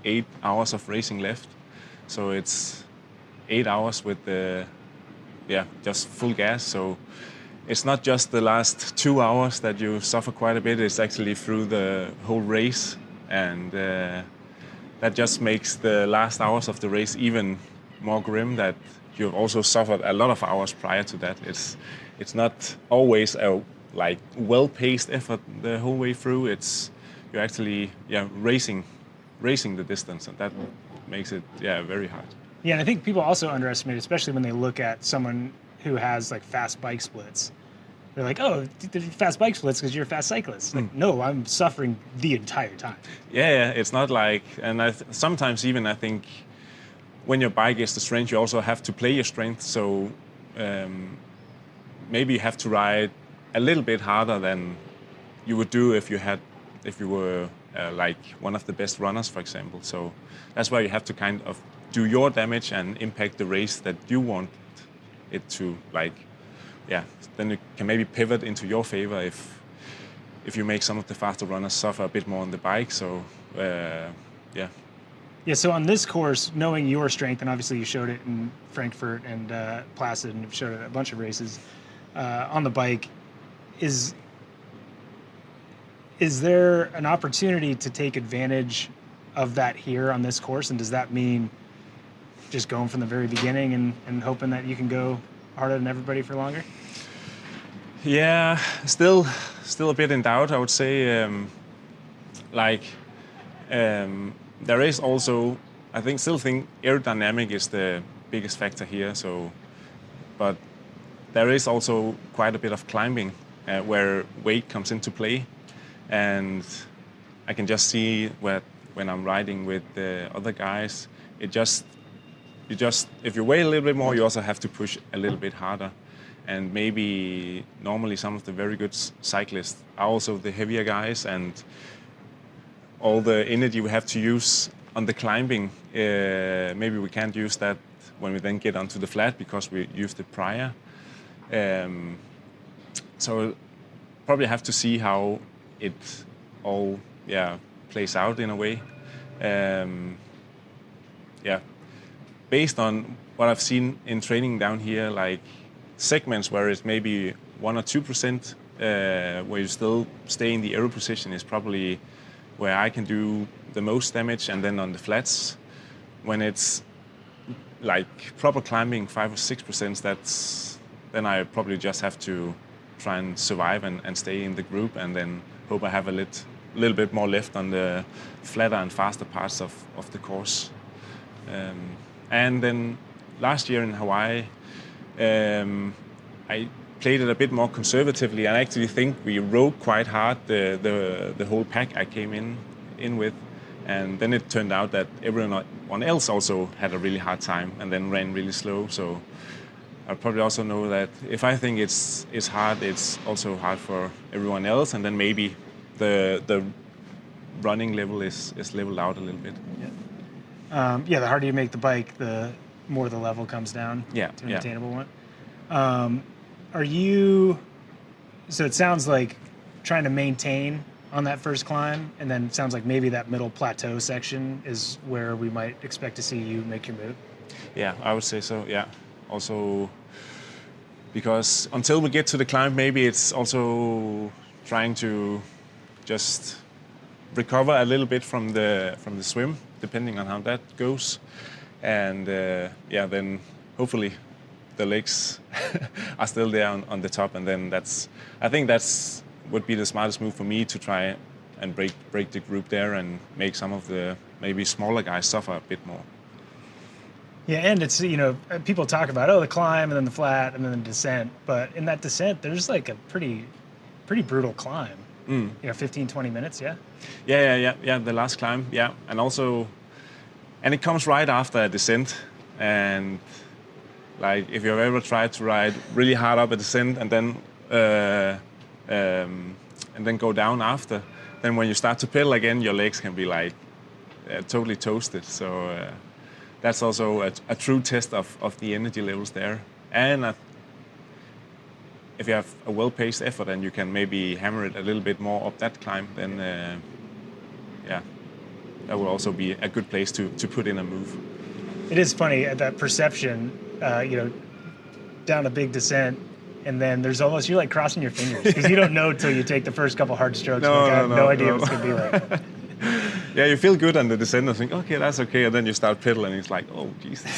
8 hours of racing left. So it's 8 hours with just full gas. So it's not just the last 2 hours that you suffer quite a bit, it's actually through the whole race. And that just makes the last hours of the race even more grim, that you've also suffered a lot of hours prior to that. It's not always a well-paced effort the whole way through. You're actually racing the distance, and that makes it very hard. Yeah, and I think people also underestimate, especially when they look at someone who has like fast bike splits. They're like, oh, fast bike splits because you're a fast cyclist. Like, no, I'm suffering the entire time. Yeah, it's not like, and sometimes even I think when your bike is the strength, you also have to play your strength. So maybe you have to ride a little bit harder than you would do if you were like one of the best runners, for example. So that's why you have to kind of do your damage and impact the race that you want it to, like, yeah. Then you can maybe pivot into your favor if you make some of the faster runners suffer a bit more on the bike. So yeah. Yeah, so on this course, knowing your strength, and obviously you showed it in Frankfurt and Placid, and you've showed it at a bunch of races on the bike, is there an opportunity to take advantage of that here on this course? And does that mean just going from the very beginning and hoping that you can go harder than everybody for longer? Yeah, still a bit in doubt, I would say. There is also, I still think aerodynamic is the biggest factor here. So, but there is also quite a bit of climbing where weight comes into play, and I can just see when I'm riding with the other guys, if you weigh a little bit more, you also have to push a little bit harder. And maybe normally some of the very good cyclists are also the heavier guys, and all the energy we have to use on the climbing, maybe we can't use that when we then get onto the flat because we used it prior. So probably have to see how it all plays out in a way. Based on what I've seen in training down here, like segments where it's maybe 1 or 2%, where you still stay in the aero position is probably where I can do the most damage. And then on the flats, when it's like proper climbing 5 or 6%, then I probably just have to try and survive and stay in the group, and then hope I have a little bit more left on the flatter and faster parts of the course. And then last year in Hawaii, I played it a bit more conservatively, and I actually think we rode quite hard the whole pack I came in with. And then it turned out that everyone else also had a really hard time and then ran really slow. So I probably also know that if I think it's hard, it's also hard for everyone else. And then maybe the running level is leveled out a little bit. The harder you make the bike, the more the level comes down to an attainable one. So it sounds like trying to maintain on that first climb, and then it sounds like maybe that middle plateau section is where we might expect to see you make your move. Yeah, I would say so, yeah. Also, because until we get to the climb, maybe it's also trying to just recover a little bit from the swim, depending on how that goes. And then hopefully the legs are still there on the top, and then I think that's would be the smartest move for me, to try and break the group there and make some of the maybe smaller guys suffer a bit more. Yeah, and it's, people talk about, the climb and then the flat and then the descent, but in that descent, there's like a pretty brutal climb. 15, 20 minutes, yeah? Yeah, the last climb, yeah. And it comes right after a descent, and like if you've ever tried to ride really hard up a descent and then go down after, then when you start to pedal again, your legs can be like totally toasted. So that's also a true test of the energy levels there. And if you have a well-paced effort and you can maybe hammer it a little bit more up that climb, then that will also be a good place to put in a move. It is funny, that perception, down a big descent, and then there's almost, you're like crossing your fingers because you don't know till you take the first couple hard strokes. I have no idea what it's going to be like. Yeah, you feel good on the descent and think, okay, that's okay. And then you start pedaling and it's like, oh, Jesus.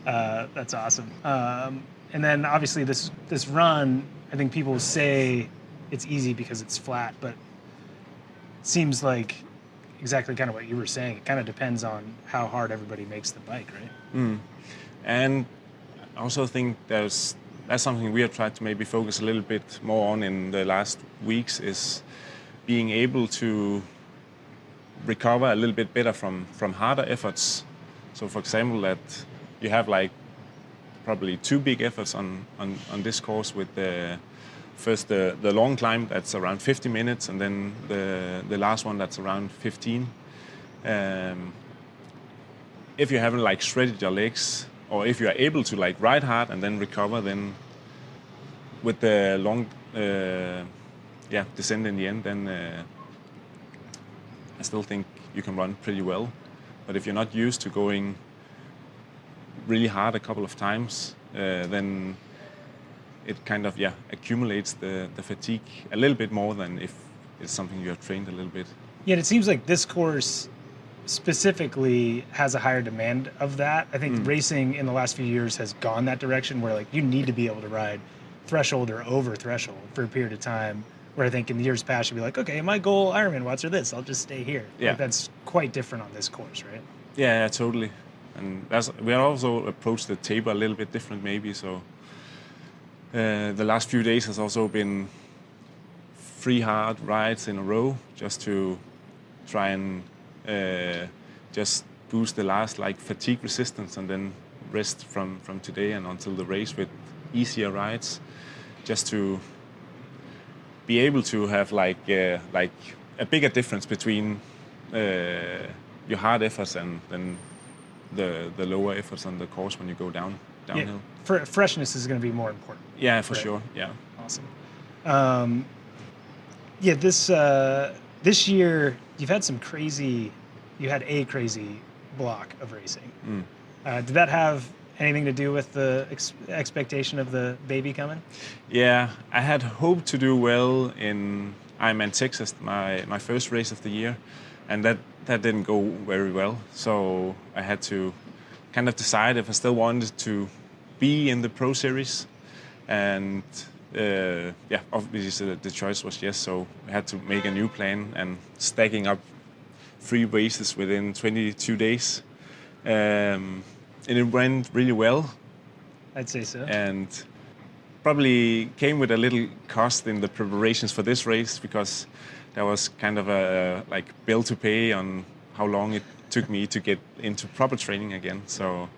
That's awesome. And then obviously this run, I think people say it's easy because it's flat, but it seems like exactly kind of what you were saying. It kind of depends on how hard everybody makes the bike, right? And I also think that's something we have tried to maybe focus a little bit more on in the last weeks, is being able to recover a little bit better from harder efforts. So for example, that you have like probably 2 big efforts on this course with first the long climb that's around 50 minutes, and then the last one that's around 15. If you haven't like shredded your legs, or if you are able to like ride hard and then recover, then with the long descent in the end, then I still think you can run pretty well. But if you're not used to going really hard a couple of times, then it kind of accumulates the fatigue a little bit more than if it's something you have trained a little bit. Yeah, and it seems like this course specifically has a higher demand of that. I think racing in the last few years has gone that direction where like you need to be able to ride threshold or over threshold for a period of time, where I think in the years past you'd be like, okay, my goal Ironman watts are this, I'll just stay here. Yeah. Like, that's quite different on this course, right? Yeah, totally. And we also approached the taper a little bit different maybe, so the last few days has also been 3 hard rides in a row just to try and just boost the last like fatigue resistance, and then rest from today and until the race with easier rides, just to be able to have like a bigger difference between your hard efforts and then the lower efforts on the course when you go downhill. Yeah, freshness is going to be more important. Yeah, for sure. Yeah. Awesome. This year you've had you had a crazy block of racing. Did that have anything to do with the expectation of the baby coming? Yeah, I had hoped to do well in Ironman Texas, my first race of the year, and that didn't go very well. So I had to kind of decide if I still wanted to be in the Pro Series, and obviously the choice was yes. So I had to make a new plan, and stacking up 3 races within 22 days. And it went really well. I'd say so. And probably came with a little cost in the preparations for this race, because there was kind of a like bill to pay on how long it took me to get into proper training again. So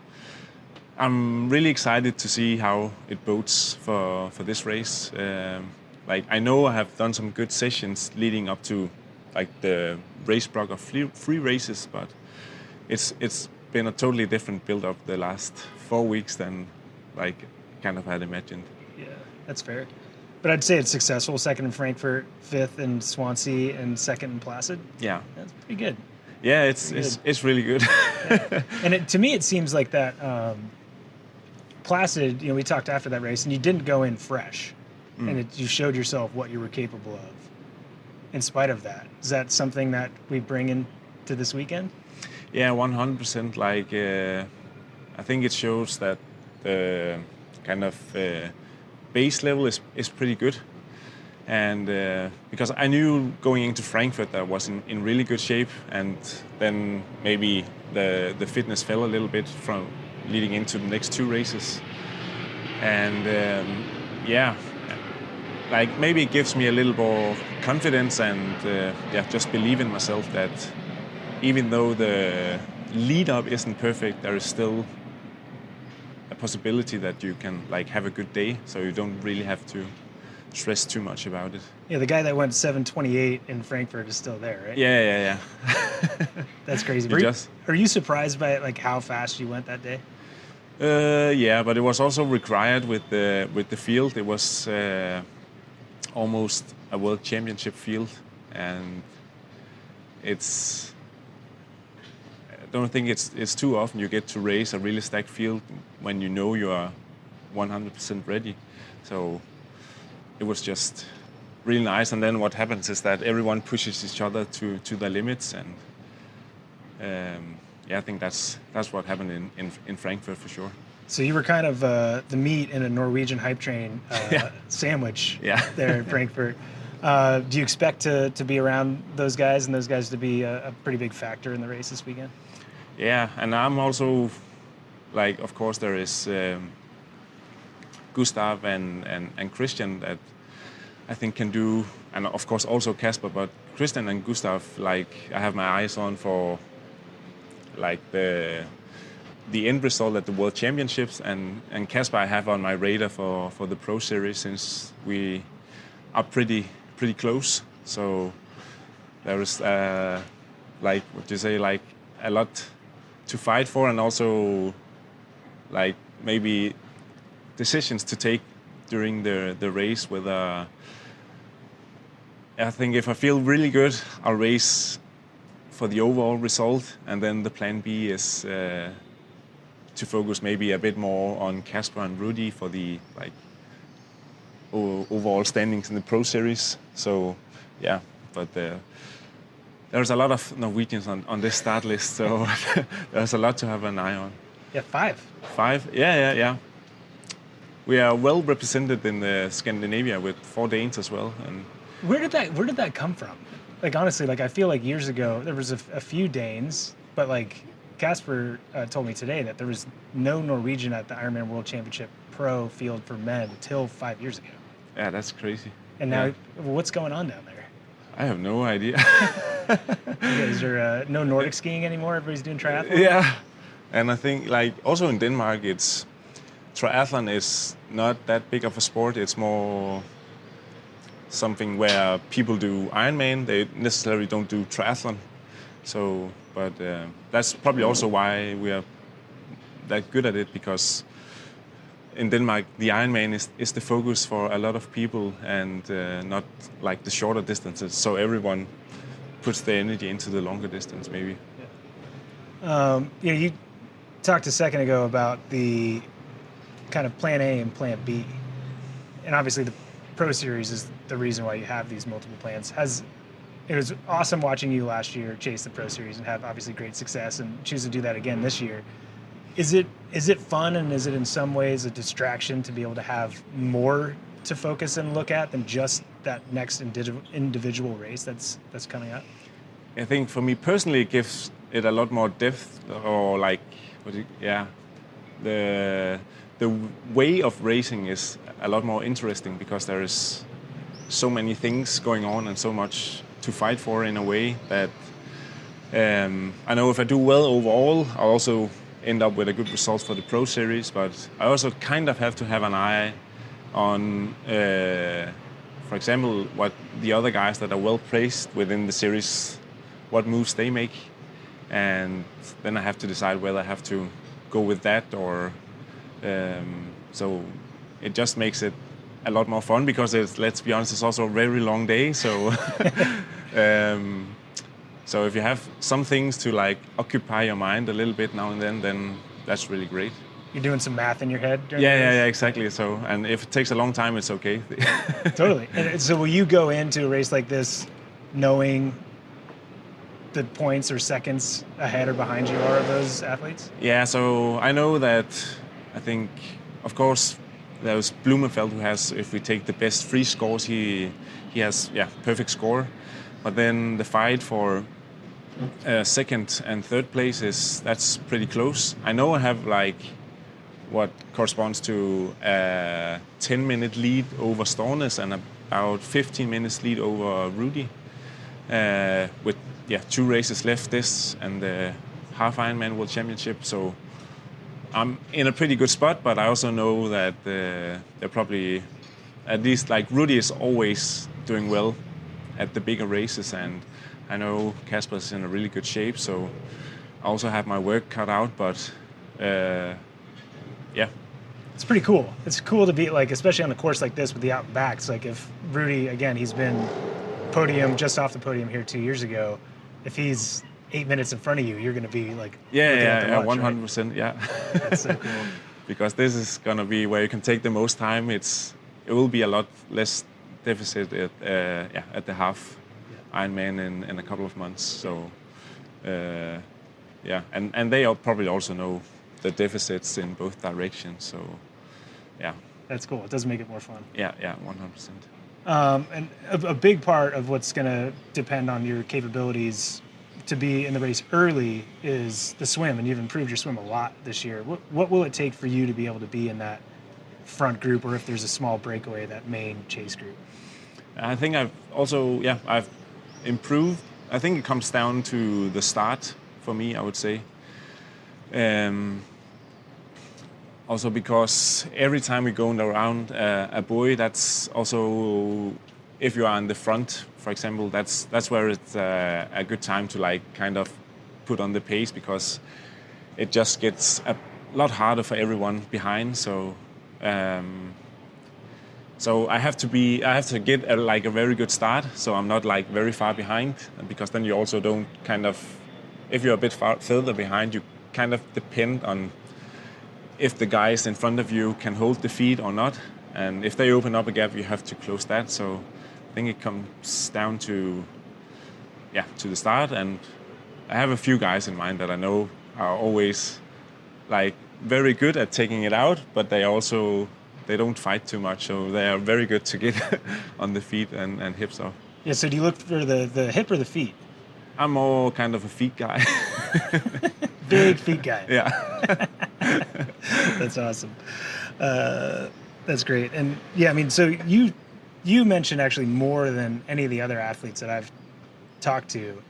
I'm really excited to see how it bodes for this race. Like I know I have done some good sessions leading up to like the race block of 3 races, but it's been a totally different build-up the last 4 weeks than like kind of had imagined. Yeah, that's fair. But I'd say it's successful. 2nd in Frankfurt, 5th in Swansea, and 2nd in Placid. Yeah, that's pretty good. Yeah, it's really good. Yeah. And to me, it seems like that Placid. We talked after that race, and you didn't go in fresh, and you showed yourself what you were capable of. In spite of that, is that something that we bring into this weekend? Yeah, 100%. Like I think it shows that the kind of base level is pretty good, and because I knew going into Frankfurt that I was in really good shape, and then maybe the fitness fell a little bit from leading into the next 2 races, and like maybe it gives me a little more confidence, and just believe in myself that even though the lead up isn't perfect, there is still a possibility that you can like have a good day, so you don't really have to stress too much about it. Yeah, the guy that went 7:28 in Frankfurt is still there, right? Yeah. That's crazy. Are you surprised by like how fast you went that day? Yeah, but it was also required with the field. It was almost a world championship field, and I don't think it's too often you get to race a really stacked field when you know you are 100% ready. So it was just really nice. And then what happens is that everyone pushes each other to their limits, and I think that's what happened in Frankfurt for sure. So you were kind of the meat in a Norwegian hype train sandwich there in Frankfurt. Do you expect to be around those guys and those guys to be a pretty big factor in the race this weekend? Yeah, and I'm also, like, of course there is Gustav and Kristian that I think can do, and of course also Kasper, but Kristian and Gustav, like, I have my eyes on for like the end result at the World Championships, and Kasper I have on my radar for the Pro Series, since we are pretty close. So there is like what do you say, like a lot to fight for, and also like maybe decisions to take during the race. Whether I think if I feel really good, I'll race for the overall result, and then the plan B is to focus maybe a bit more on Kasper and Rudy for the like overall standings in the Pro Series. So yeah, but there's a lot of Norwegians on this start list, so there's a lot to have an eye on. Yeah, 5. 5? Yeah. We are well represented in Scandinavia with 4 Danes as well. And Where did that come from? Like honestly, like I feel like years ago there was a few Danes, but like Kasper told me today that there was no Norwegian at the Ironman World Championship Pro field for men till 5 years ago. yeah, that's crazy. And now, what's going on down there? I have no idea. Is there no Nordic skiing anymore? Everybody's doing triathlon? Yeah, and I think like also in Denmark, triathlon is not that big of a sport. It's more something where people do Ironman. They necessarily don't do triathlon. So, but that's probably also why we are that good at it, because in Denmark the Ironman is the focus for a lot of people, and not like the shorter distances. So everyone puts their energy into the longer distance, maybe. You talked a second ago about the kind of plan A and plan B, and obviously the Pro Series is the reason why you have these multiple plans. It was awesome watching you last year chase the Pro Series and have obviously great success, and choose to do that again this year. Is it fun, and is it in some ways a distraction to be able to have more to focus and look at than just that next individual race that's coming up? I think for me personally, it gives it a lot more depth, or like, the way of racing is a lot more interesting, because there is so many things going on and so much to fight for in a way that I know if I do well overall, I'll also end up with a good result for the Pro Series, but I also kind of have to have an eye on, for example, what the other guys that are well placed within the series, what moves they make, and then I have to decide whether I have to go with that or. So it just makes it a lot more fun, because let's be honest, it's also a very long day. So so if you have some things to like occupy your mind a little bit now and then that's really great. You're doing some math in your head during yeah, exactly. So, and if it takes a long time, it's okay. Totally. And so will you go into a race like this knowing the points or seconds ahead or behind you are of those athletes? Yeah, so I know that, I think, of course, there's Blumenfeld, who has, if we take the best free scores, he has perfect score. But then the fight for second and third place that's pretty close. I know I have like what corresponds to a 10-minute lead over Stornes and about 15 minutes lead over Rudy, with 2 races left, this and the half Ironman World Championship. So I'm in a pretty good spot, but I also know that they're probably, at least like Rudy is always doing well at the bigger races, and I know Kasper's in a really good shape, so I also have my work cut out, but It's pretty cool. It's cool to be like, especially on a course like this with the out and backs, like if Rudy, again, he's been podium, just off the podium here 2 years ago, if he's 8 minutes in front of you, you're going to be like, 100%, right? Yeah. That's so cool. Because this is going to be where you can take the most time. It will be a lot less deficit at the half Ironman in a couple of months. So and they probably also know the deficits in both directions. So that's cool. It does make it more fun. Yeah, 100%. And a big part of what's going to depend on your capabilities to be in the race early is the swim, and you've improved your swim a lot this year. What will it take for you to be able to be in that front group, or if there's a small breakaway, that main chase group? I think I've improved. I think it comes down to the start for me, I would say. Also because every time we go around a buoy, that's also, if you are in the front, for example, that's where it's a good time to like kind of put on the pace, because it just gets a lot harder for everyone behind. So I have to get a very good start, so I'm not like very far behind, because then you also don't kind of, if you're a bit further behind, you kind of depend on if the guys in front of you can hold the feet or not, and if they open up a gap, you have to close that. So I think it comes down to the start, and I have a few guys in mind that I know are always like very good at taking it out, but they don't fight too much, so they are very good to get on the feet and hips off. Yeah, so do you look for the hip or the feet? I'm more kind of a feet guy. Big feet guy. Yeah. That's awesome. That's great. And yeah, I mean, so you mentioned actually more than any of the other athletes that I've talked to,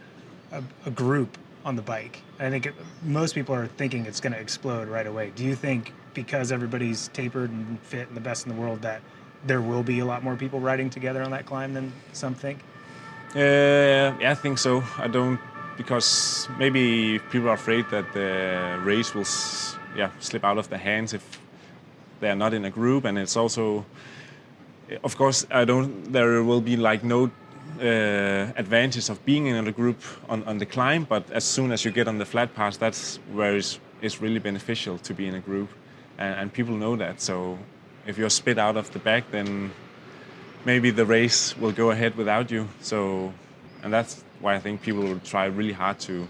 a group on the bike. I think most people are thinking it's going to explode right away. Do you think because everybody's tapered and fit and the best in the world that there will be a lot more people riding together on that climb than some think? Yeah, I think so. I don't, because maybe people are afraid that the race will slip out of their hands if they are not in a group. And it's also, of course, there will be like no advantage of being in a group on the climb, but as soon as you get on the flat parts, that's where it's really beneficial to be in a group, and people know that. So if you're spit out of the back, then maybe the race will go ahead without you. So, and that's why I think people will try really hard to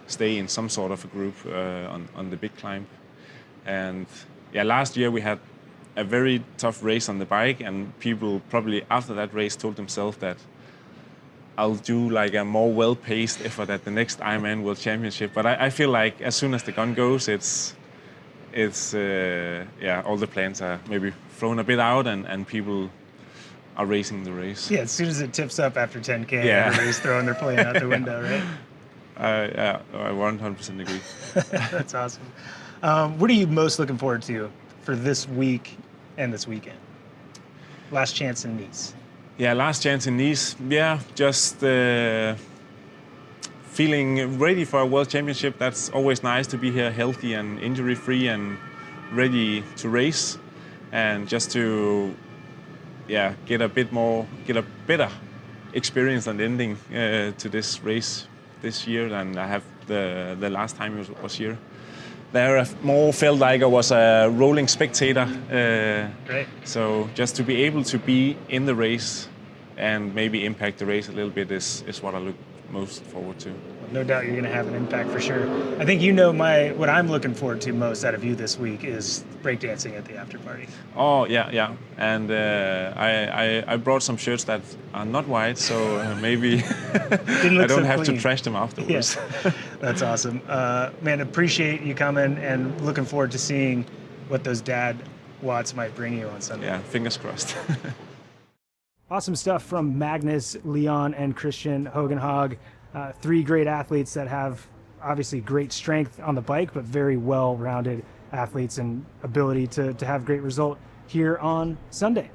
stay in some sort of a group on the big climb. And yeah, last year we had a very tough race on the bike, and people probably after that race told themselves that I'll do like a more well-paced effort at the next Ironman World Championship. But I feel like as soon as the gun goes, it's all the plans are maybe thrown a bit out, and people are racing the race. Yeah, as soon as it tips up after 10K, yeah. Everybody's throwing their plan out the window, right? I 100% agree. That's awesome. What are you most looking forward to for this week and this weekend? Last chance in Nice. Yeah, last chance in Nice. Yeah, just feeling ready for a World Championship. That's always nice to be here healthy and injury-free and ready to race, and just to get a better experience and ending to this race this year than I have the last time I was here. There I more felt like I was a rolling spectator. Right. So just to be able to be in the race and maybe impact the race a little bit is what I look most forward to. No doubt you're going to have an impact for sure. I think you know what I'm looking forward to most out of you this week is breakdancing at the after party. Oh, yeah. And I brought some shirts that are not white, so maybe I don't have to trash them afterwards. Yeah. That's awesome. Man, appreciate you coming and looking forward to seeing what those dad watts might bring you on Sunday. Yeah, fingers crossed. Awesome stuff from Magnus, Leon, and Kristian Høgenhaug. Three great athletes that have obviously great strength on the bike, but very well-rounded athletes and ability to have great result here on Sunday.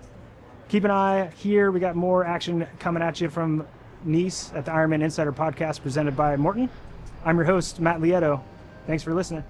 Keep an eye here. We got more action coming at you from Nice at the Ironman Insider Podcast presented by Morton. I'm your host, Matt Lieto. Thanks for listening.